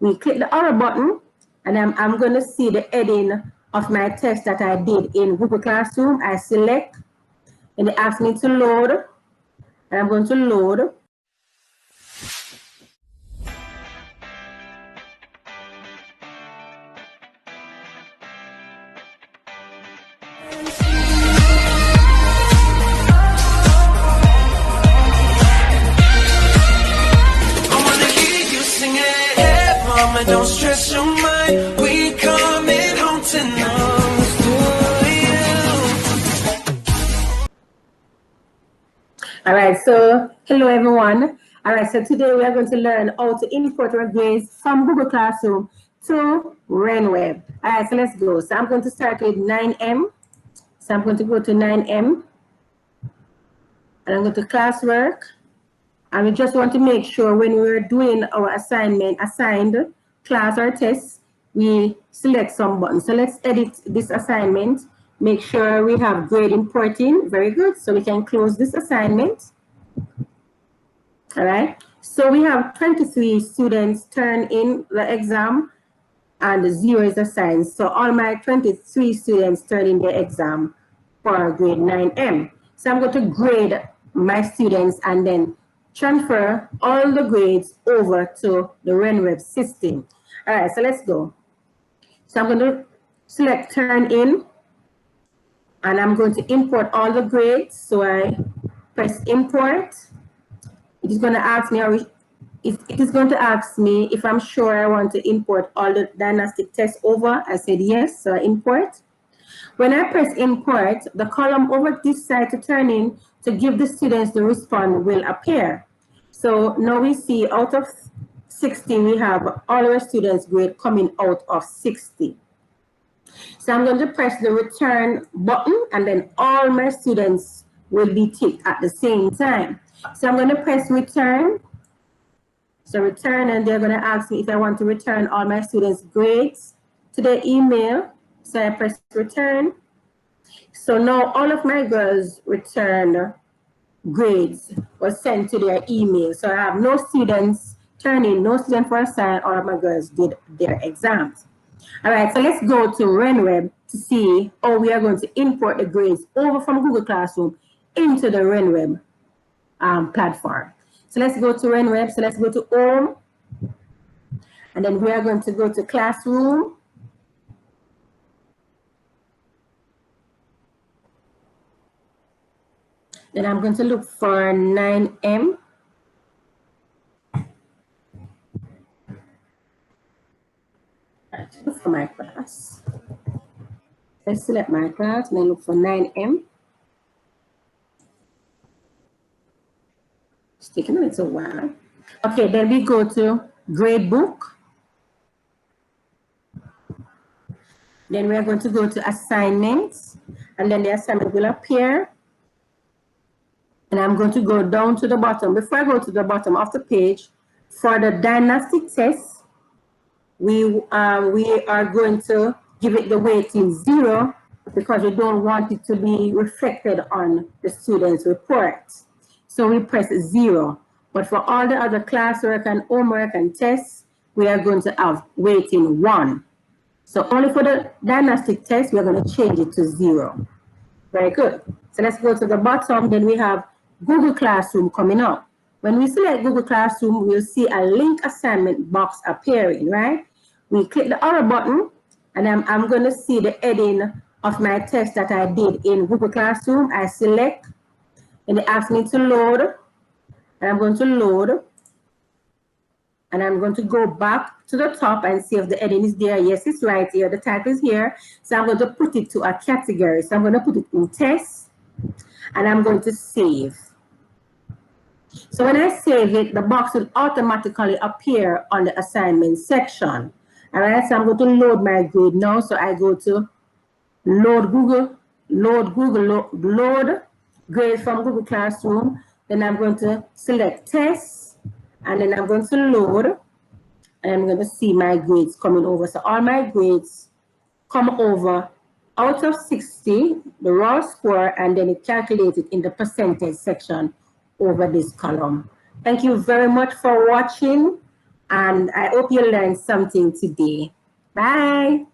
We click the arrow button, and I'm going to see the heading of my test that I did in Google Classroom. I select, and it asks me to load, and I'm going to load. Don't stress your mind, we coming home tonight. All right, so hello everyone. All right, so today we are going to learn how to import our grades from Google Classroom to Renweb. All right, so let's go. So I'm going to start with 9M. So I'm going to go to 9M, and I'm going to classwork. And we just want to make sure when we're doing our assigned class or test, we select some buttons. So let's edit this assignment. Make sure we have grade importing. Very good. So we can close this assignment. All right. So we have 23 students turn in the exam, and 0 is assigned. So all my 23 students turn in their exam for grade 9M. So I'm going to grade my students and then transfer all the grades over to the Renweb system. All right, so let's go. So I'm going to select turn in, and I'm going to import all the grades. So I press import. It is going to ask me, it is going to ask me if I'm sure I want to import all the diagnostic tests over. I said yes, so I import. When I press import, the column over this side to turn in to give the students the response will appear. So now we see out of 60, we have all our students' grade coming out of 60. So I'm going to press the return button, and then all my students will be ticked at the same time. So I'm going to press return. So return, and they're going to ask me if I want to return all my students' grades to their email. So I press return. So now all of my girls' return grades was sent to their email. So I have no students turning, no student for assign. All of my girls did their exams. All right, so let's go to Renweb to see how we are going to import the grades over from Google Classroom into the Renweb platform. So let's go to Renweb. So let's go to Home, and then we are going to go to Classroom. Then I'm going to look for 9M. Look for my class. Let's select my class and then look for 9M. It's taking a little while. Okay, then we go to Gradebook. Then we are going to go to Assignments, and then the assignment will appear. And I'm going to go down to the bottom. Before I go to the bottom of the page, for the diagnostic test, we are going to give it the weighting 0 because we don't want it to be reflected on the student's report. So we press 0. But for all the other classwork and homework and tests, we are going to have weighting 1. So only for the diagnostic test, we're going to change it to 0. Very good. So let's go to the bottom. Then we have Google Classroom coming up. When we select Google Classroom, we'll see a link assignment box appearing, right? We click the arrow button, and I'm going to see the heading of my test that I did in Google Classroom. I select, and it asks me to load, and I'm going to load. And I'm going to go back to the top and see if the heading is there. Yes, it's right here. The title is here. So I'm going to put it to a category. So I'm going to put it in test, and I'm going to save. So when I save it, the box will automatically appear on the assignment section. All right, so I'm going to load my grade now. So I go to load grade from Google Classroom. Then I'm going to select test, and then I'm going to load, and I'm going to see my grades coming over. So all my grades come over out of 60, the raw score, and then it calculates it in the percentage section over this column. Thank you very much for watching. And I hope you learned something today. Bye.